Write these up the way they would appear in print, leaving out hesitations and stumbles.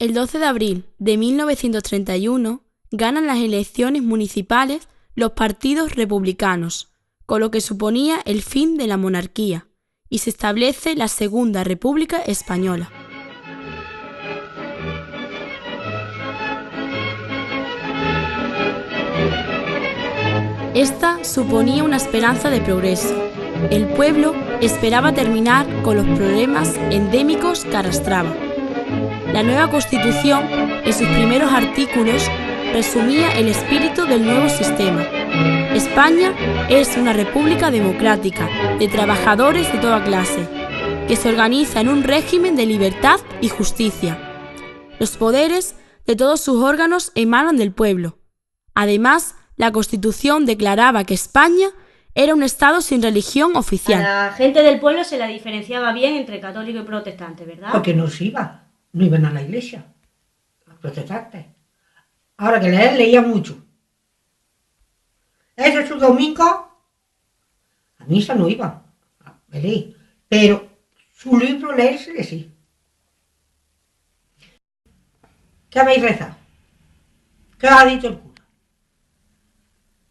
El 12 de abril de 1931 ganan las elecciones municipales los partidos republicanos, con lo que suponía el fin de la monarquía, y se establece la Segunda República Española. Esta suponía una esperanza de progreso. El pueblo esperaba terminar con los problemas endémicos que arrastraba. La nueva Constitución, en sus primeros artículos, resumía el espíritu del nuevo sistema. España es una república democrática, de trabajadores de toda clase, que se organiza en un régimen de libertad y justicia. Los poderes de todos sus órganos emanan del pueblo. Además, la Constitución declaraba que España era un Estado sin religión oficial. A la gente del pueblo se la diferenciaba bien entre católico y protestante, ¿verdad? Porque no iban a la iglesia, los protestantes. Ahora que leían mucho. Ese su domingo, a misa no iban, pero su libro leerse sí. ¿Qué habéis rezado? ¿Qué ha dicho el cura?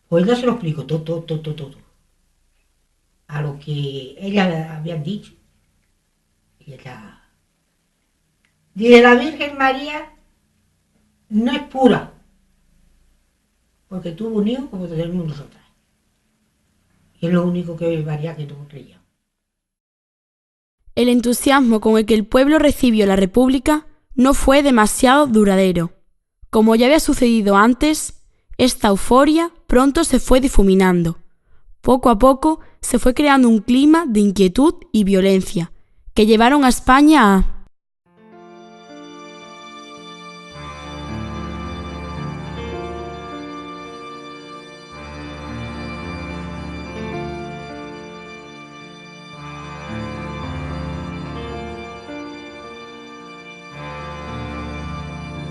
Pues ya se lo explico todo. A lo que ella había dicho. Y ella... Dice, la Virgen María no es pura, porque tuvo un hijo como tenemos nosotras. Y es lo único que varía que no creía. El entusiasmo con el que el pueblo recibió la República no fue demasiado duradero. Como ya había sucedido antes, esta euforia pronto se fue difuminando. Poco a poco se fue creando un clima de inquietud y violencia que llevaron a España a...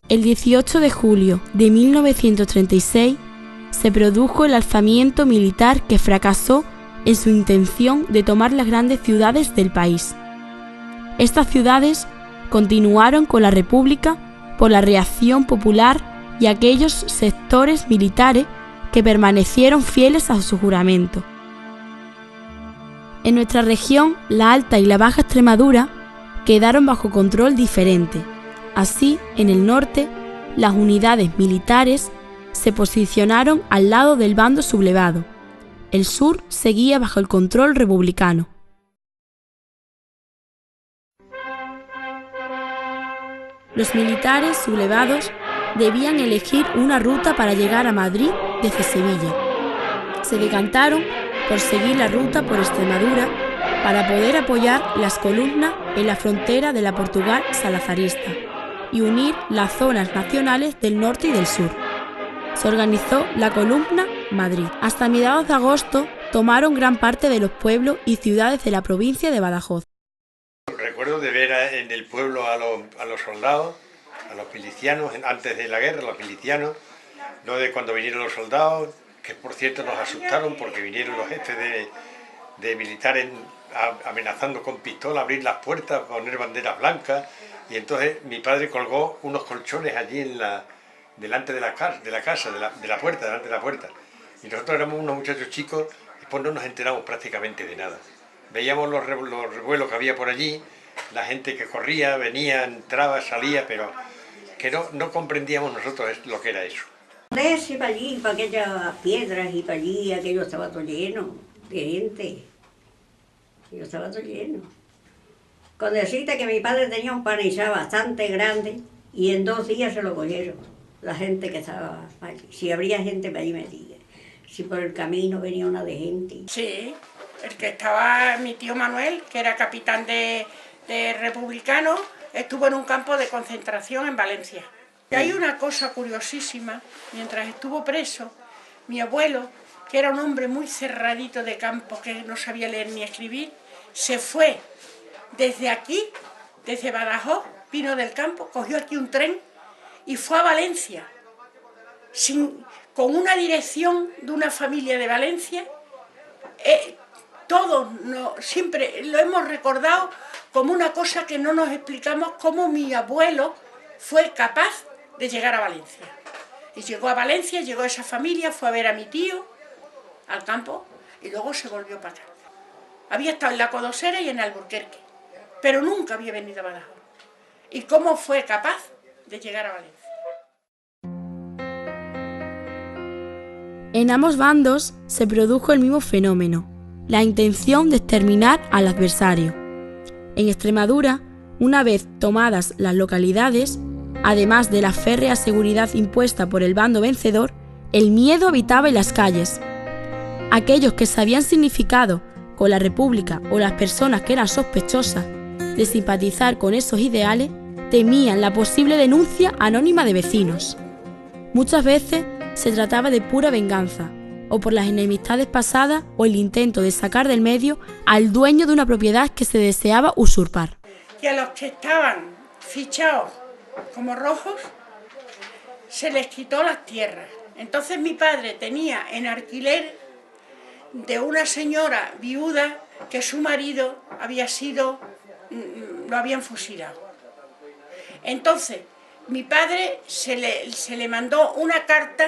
El 18 de julio de 1936 se produjo el alzamiento militar que fracasó en su intención de tomar las grandes ciudades del país. Estas ciudades continuaron con la República por la reacción popular y aquellos sectores militares que permanecieron fieles a su juramento. En nuestra región, la Alta y la Baja Extremadura quedaron bajo control diferente. Así, en el norte, las unidades militares se posicionaron al lado del bando sublevado. El sur seguía bajo el control republicano. Los militares sublevados debían elegir una ruta para llegar a Madrid desde Sevilla. Se decantaron por seguir la ruta por Extremadura para poder apoyar las columnas en la frontera de la Portugal salazarista y unir las zonas nacionales del norte y del sur. Se organizó la columna Madrid. Hasta mediados de agosto tomaron gran parte de los pueblos y ciudades de la provincia de Badajoz. Recuerdo de ver en el pueblo a los soldados, a los milicianos, antes de la guerra, los milicianos, no de cuando vinieron los soldados, que por cierto nos asustaron porque vinieron los jefes de militares amenazando con pistola, abrir las puertas, poner banderas blancas, y entonces mi padre colgó unos colchones allí delante de la casa, de la puerta, delante de la puerta. Y nosotros éramos unos muchachos chicos y después no nos enteramos prácticamente de nada. Veíamos los revuelos que había por allí, la gente que corría, venía, entraba, salía, pero que no comprendíamos nosotros lo que era eso. Ese para allí, para aquellas piedras y para allí, aquello estaba todo lleno de gente. Aquello estaba todo lleno. Con decirte que mi padre tenía un panizal bastante grande y en 2 días se lo cogieron. La gente que estaba allí. Si habría gente para allí me diga. Si por el camino venía una de gente. Sí, el que estaba mi tío Manuel, que era capitán de republicano, estuvo en un campo de concentración en Valencia. Y hay una cosa curiosísima, mientras estuvo preso, mi abuelo, que era un hombre muy cerradito de campo, que no sabía leer ni escribir, se fue desde aquí, desde Badajoz, vino del campo, cogió aquí un tren y fue a Valencia, con una dirección de una familia de Valencia. Todos siempre lo hemos recordado como una cosa que no nos explicamos, cómo mi abuelo fue capaz de llegar a Valencia. Y llegó a Valencia, llegó esa familia, fue a ver a mi tío al campo y luego se volvió para atrás. Había estado en la Codosera y en Alburquerque, pero nunca había venido a Badajoz. ¿Y cómo fue capaz de llegar a Valencia? En ambos bandos se produjo el mismo fenómeno, la intención de exterminar al adversario. En Extremadura, una vez tomadas las localidades, además de la férrea seguridad impuesta por el bando vencedor, el miedo habitaba en las calles. Aquellos que se habían significado con la República o las personas que eran sospechosas de simpatizar con esos ideales temían la posible denuncia anónima de vecinos. Muchas veces se trataba de pura venganza, o por las enemistades pasadas o el intento de sacar del medio al dueño de una propiedad que se deseaba usurpar. Y a los que estaban fichados como rojos se les quitó las tierras. Entonces mi padre tenía en alquiler de una señora viuda que su marido lo habían fusilado. Entonces mi padre se le mandó una carta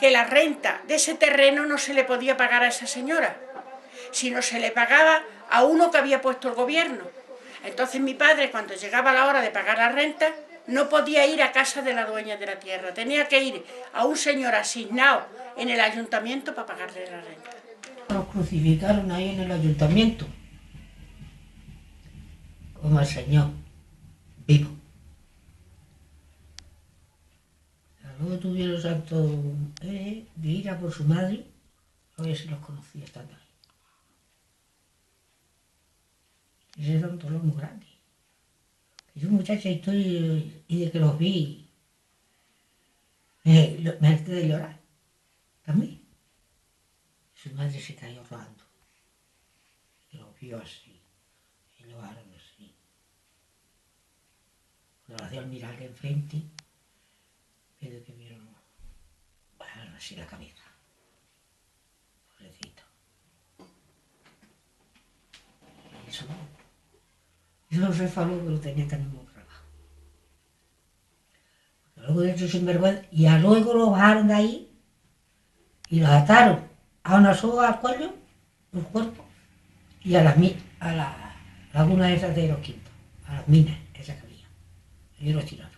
que la renta de ese terreno no se le podía pagar a esa señora, sino se le pagaba a uno que había puesto el gobierno. Entonces mi padre, cuando llegaba la hora de pagar la renta, no podía ir a casa de la dueña de la tierra, tenía que ir a un señor asignado en el ayuntamiento para pagarle la renta. Nos crucificaron ahí en el ayuntamiento, como al Señor, vivo. Luego tuvieron los actos de ir a por su madre, a ver si los conocía estando ahí. Ese era un dolor muy grande. Yo, muchacha, estoy y de que los vi, me harté de llorar, también. Su madre se cayó rodando, y los vio así, y lo haron así. Cuando lo hacían mirar de enfrente, pero que vieron bajar así la cabeza. Pobrecito. Eso no se faló, pero tenía que muy grabado. Luego de eso sinvergüenza, y a luego lo bajaron de ahí y los ataron a una soga al cuello, los cuerpos, y a la laguna esa de los Quintos, a las minas esas que había. Y los tiraron.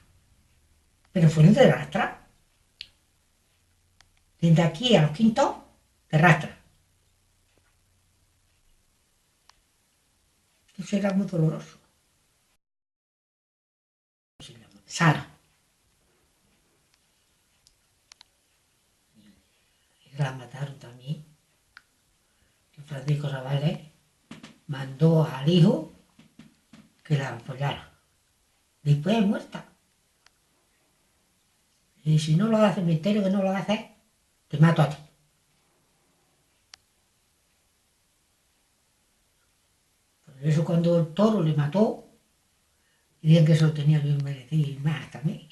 Pero fueron de rastra. Desde aquí a los Quintos, de rastra. Eso era muy doloroso. Sara. Y la mataron también. Y Francisco Zavales mandó al hijo que la apoyara. Después de muerta. Y si no lo haces misterio, que no lo haces, te mato a ti. Por eso cuando el toro le mató, dirían que eso lo tenía bien merecido y más también.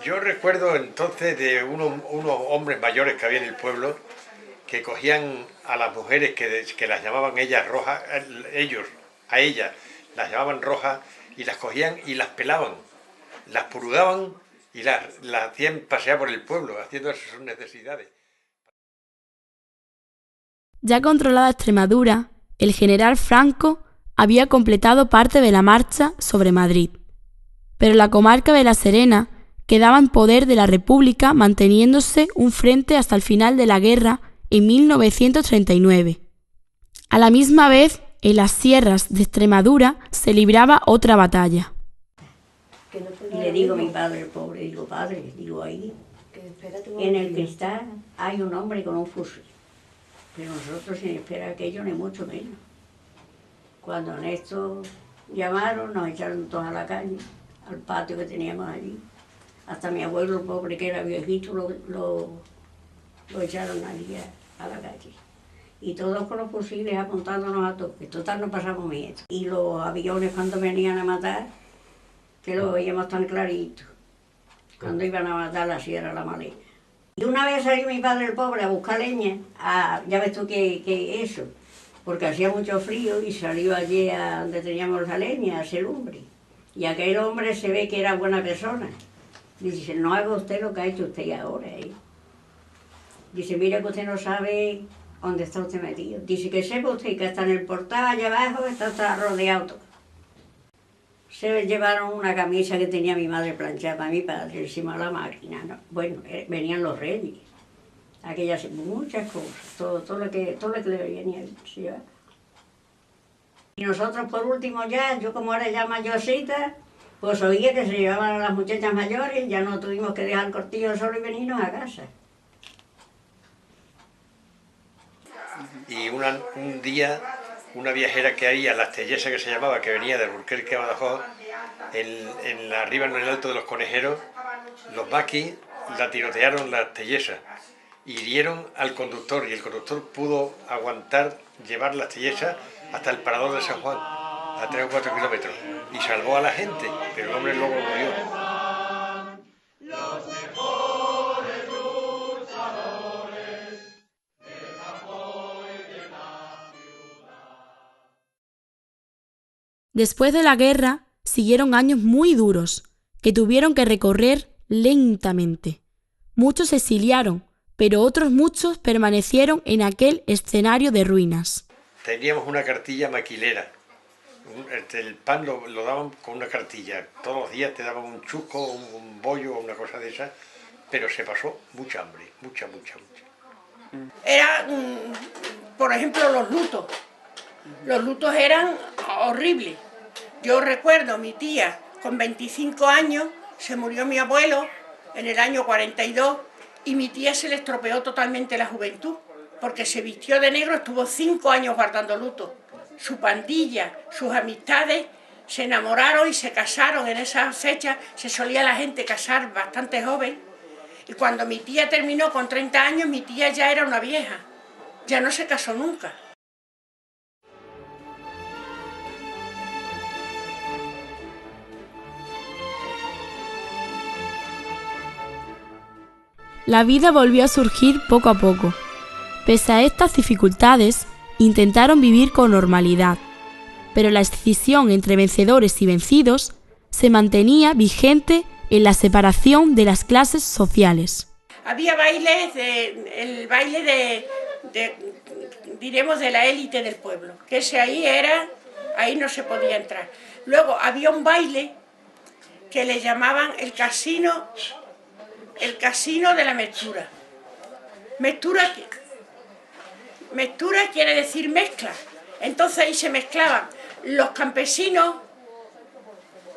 Yo recuerdo entonces de unos hombres mayores que había en el pueblo que cogían a las mujeres que las llamaban ellas rojas, a ellas las llamaban rojas y las cogían y las pelaban, las purgaban y las hacían pasear por el pueblo haciendo sus necesidades. Ya controlada Extremadura, el general Franco había completado parte de la marcha sobre Madrid, pero la comarca de La Serena quedaba en poder de la República, manteniéndose un frente hasta el final de la guerra en 1939. A la misma vez, en las sierras de Extremadura se libraba otra batalla. Y le digo a mi padre, el pobre, digo, padre, digo, ahí, en el cristal hay un hombre con un fusil. Pero nosotros sin esperar aquello ni mucho menos. Cuando en esto llamaron, nos echaron todos a la calle, al patio que teníamos allí. Hasta mi abuelo, el pobre que era viejito, lo echaron allí a la calle. Y todos con los fusiles apuntándonos a tope. Total, no pasamos miedo. Y los aviones cuando venían a matar, que lo veíamos tan clarito, cuando iban a matar la Sierra La Malena. Y una vez salió mi padre, el pobre, a buscar leña, ya ves tú que eso, porque hacía mucho frío y salió allí a donde teníamos la leña, a hacer lumbre. Y aquel hombre se ve que era buena persona. Dice, no haga usted lo que ha hecho usted ahora. Dice, mira que usted no sabe dónde está usted metido. Dice, que sepa usted que hasta en el portal allá abajo está rodeado todo. Se llevaron una camisa que tenía mi madre planchada para mi padre encima de la máquina, ¿no? Bueno, venían los reyes. Aquellas, muchas cosas, todo lo que le venía se llevaba. Y nosotros por último ya, yo como era ya mayorcita, pues oía que se llevaban a las muchachas mayores, ya no tuvimos que dejar el cortillo solo y venirnos a casa. Y un día, una viajera que había, la Tellesa que se llamaba, que venía de Alburquerque a Badajoz, arriba en el Alto de los Conejeros, los maquis la tirotearon las Tellesas, hirieron al conductor y el conductor pudo aguantar llevar las Tellesas hasta el parador de San Juan, a 3 o 4 kilómetros, y salvó a la gente, pero el hombre luego murió. Después de la guerra, siguieron años muy duros, que tuvieron que recorrer lentamente. Muchos se exiliaron, pero otros muchos permanecieron en aquel escenario de ruinas. Teníamos una cartilla maquilera. El pan lo daban con una cartilla. Todos los días te daban un chusco, un bollo o una cosa de esas, pero se pasó mucha hambre, mucha. Era, por ejemplo, los lutos. Los lutos eran horribles. Yo recuerdo, mi tía, con 25 años, se murió mi abuelo en el año 42 y mi tía se le estropeó totalmente la juventud, porque se vistió de negro, estuvo 5 años guardando luto. Su pandilla, sus amistades se enamoraron y se casaron en esas fechas, se solía la gente casar bastante joven. Y cuando mi tía terminó con 30 años, mi tía ya era una vieja, ya no se casó nunca. La vida volvió a surgir poco a poco. Pese a estas dificultades, intentaron vivir con normalidad, pero la escisión entre vencedores y vencidos se mantenía vigente en la separación de las clases sociales. Había bailes, el baile diremos, de la élite del pueblo, que ese ahí no se podía entrar. Luego había un baile que le llamaban el casino de la meztura. Meztura quiere decir mezcla. Entonces ahí se mezclaban los campesinos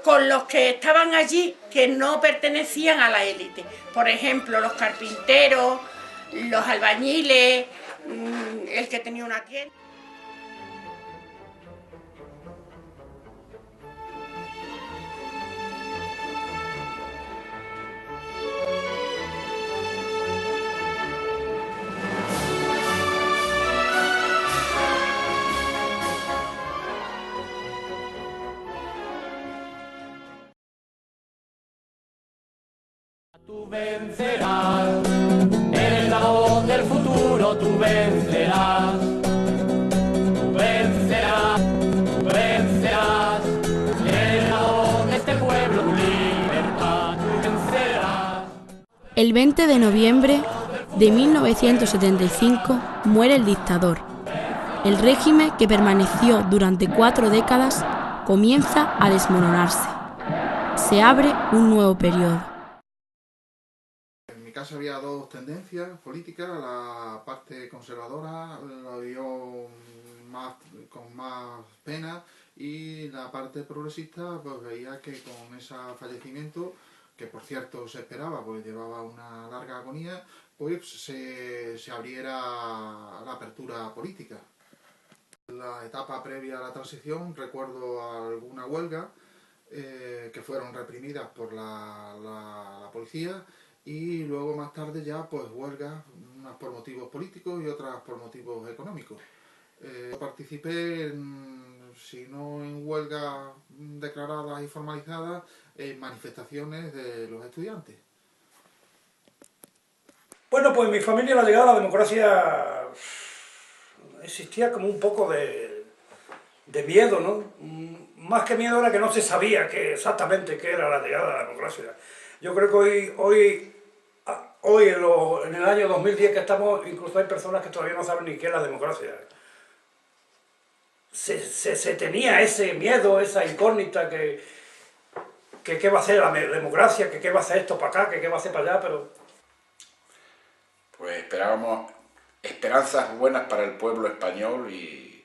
con los que estaban allí que no pertenecían a la élite. Por ejemplo, los carpinteros, los albañiles, el que tenía una tienda. Tú vencerás, eres la voz del futuro, tú vencerás, tú vencerás, tú vencerás, eres la voz de este pueblo, tu libertad, tú vencerás. El 20 de noviembre de 1975 muere el dictador. El régimen, que permaneció durante 4 décadas, comienza a desmoronarse. Se abre un nuevo periodo. En mi casa había 2 tendencias políticas. La parte conservadora la vio con más pena, y la parte progresista pues veía que con ese fallecimiento, que por cierto se esperaba, pues llevaba una larga agonía, pues se abriera la apertura política. La etapa previa a la transición recuerdo alguna huelga que fueron reprimidas por la policía, y luego más tarde ya pues huelgas, unas por motivos políticos y otras por motivos económicos. Participé, si no en huelgas declaradas y formalizadas, en manifestaciones de los estudiantes. Bueno, pues en mi familia la llegada a la democracia existía como un poco de miedo, ¿no? más que miedo era que no se sabía exactamente qué era la llegada de la democracia. Yo creo que hoy en el año 2010 que estamos, incluso hay personas que todavía no saben ni qué es la democracia. Se tenía ese miedo, esa incógnita que qué va a hacer la democracia, que qué va a hacer esto para acá, que qué va a hacer para allá, pero... Pues esperábamos esperanzas buenas para el pueblo español y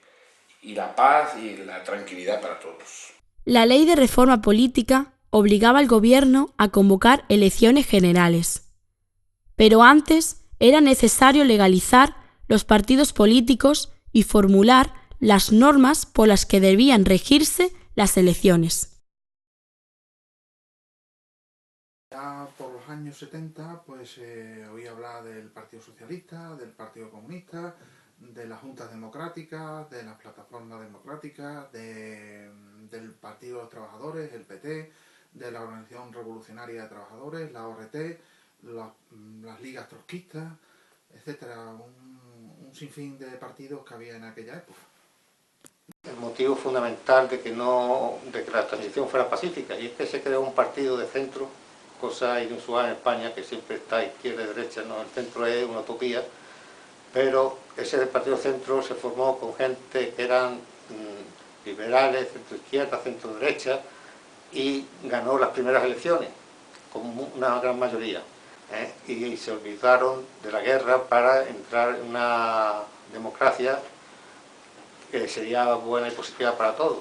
la paz y la tranquilidad para todos. La ley de reforma política obligaba al gobierno a convocar elecciones generales. Pero antes era necesario legalizar los partidos políticos y formular las normas por las que debían regirse las elecciones. Ya por los años 70 pues oí hablar del Partido Socialista, del Partido Comunista, de las juntas democráticas, de las plataformas democráticas, del Partido de los Trabajadores, el PT, de la Organización Revolucionaria de Trabajadores, la ORT, las ligas trotskistas, etcétera, un sinfín de partidos que había en aquella época. El motivo fundamental de que la transición fuera pacífica, y es que se creó un partido de centro, cosa inusual en España, que siempre está izquierda y derecha, ¿no? El centro es una utopía, pero ese partido centro se formó con gente que eran liberales, centro izquierda, centro derecha, y ganó las primeras elecciones, con una gran mayoría. Y se olvidaron de la guerra para entrar en una democracia que sería buena y positiva para todos.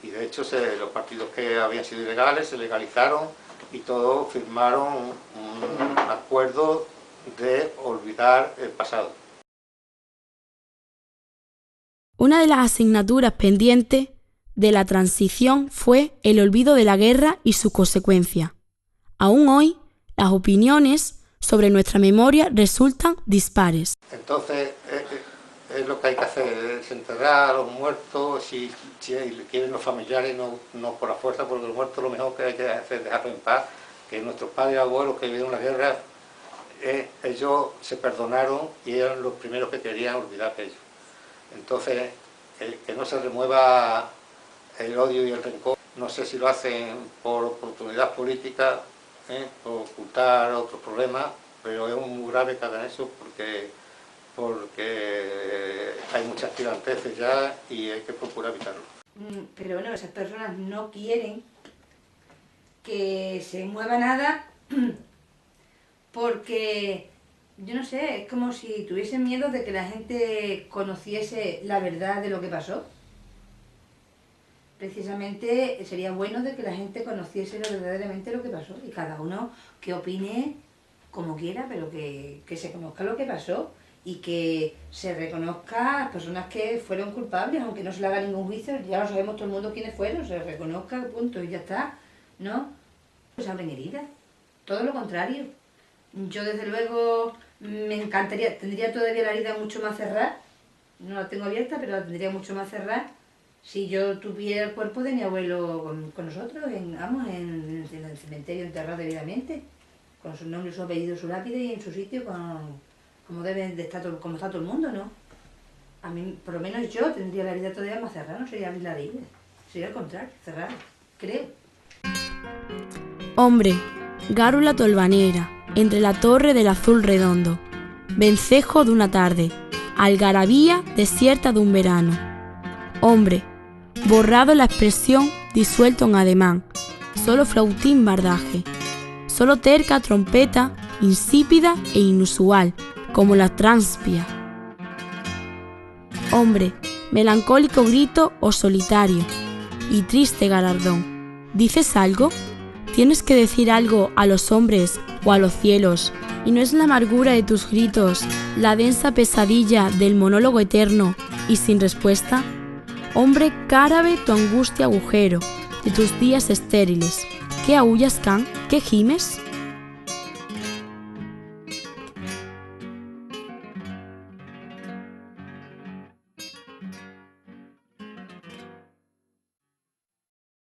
Y de hecho los partidos que habían sido ilegales se legalizaron y todos firmaron un acuerdo de olvidar el pasado. Una de las asignaturas pendientes de la transición fue el olvido de la guerra y sus consecuencias. Aún hoy, las opiniones sobre nuestra memoria resultan dispares. Entonces, es lo que hay que hacer, es enterrar a los muertos, si quieren los familiares, no por la fuerza, porque los muertos lo mejor que hay que hacer es dejarlos en paz, que nuestros padres y abuelos que vivieron la guerra, ellos se perdonaron y eran los primeros que querían olvidar aquello. Entonces, que no se remueva el odio y el rencor, no sé si lo hacen por oportunidad política, por ocultar otros problemas, pero es muy grave que hagan eso porque hay muchas tiranteces ya y hay que procurar evitarlo. Pero bueno, esas personas no quieren que se mueva nada porque, yo no sé, es como si tuviesen miedo de que la gente conociese la verdad de lo que pasó. Precisamente sería bueno de que la gente conociese verdaderamente lo que pasó y cada uno que opine como quiera, pero que se conozca lo que pasó y que se reconozca a las personas que fueron culpables, aunque no se le haga ningún juicio, ya lo sabemos todo el mundo quiénes fueron, se reconozca, punto, y ya está, ¿no? Pues abren heridas, todo lo contrario. Yo desde luego me encantaría, tendría todavía la herida mucho más cerrada, no la tengo abierta, pero la tendría mucho más cerrada si yo tuviera el cuerpo de mi abuelo con nosotros, en el cementerio enterrado debidamente, con su nombre, su apellido, su lápida y en su sitio, como debe de estar, como está todo el mundo, ¿no? A mí, por lo menos yo, tendría la herida todavía más cerrada, no sería abrir la herida, sería al contrario, cerrada, creo. Hombre, gárula tolvanera, entre la torre del azul redondo, vencejo de una tarde, algarabía desierta de un verano. Hombre, borrado la expresión, disuelto en ademán, solo flautín bardaje, solo terca trompeta, insípida e inusual, como la transpia. Hombre, melancólico grito o solitario, y triste galardón. ¿Dices algo? ¿Tienes que decir algo a los hombres o a los cielos? ¿Y no es la amargura de tus gritos, la densa pesadilla del monólogo eterno y sin respuesta? Hombre, cárave tu angustia agujero de tus días estériles. ¿Qué aullas, can? ¿Qué gimes?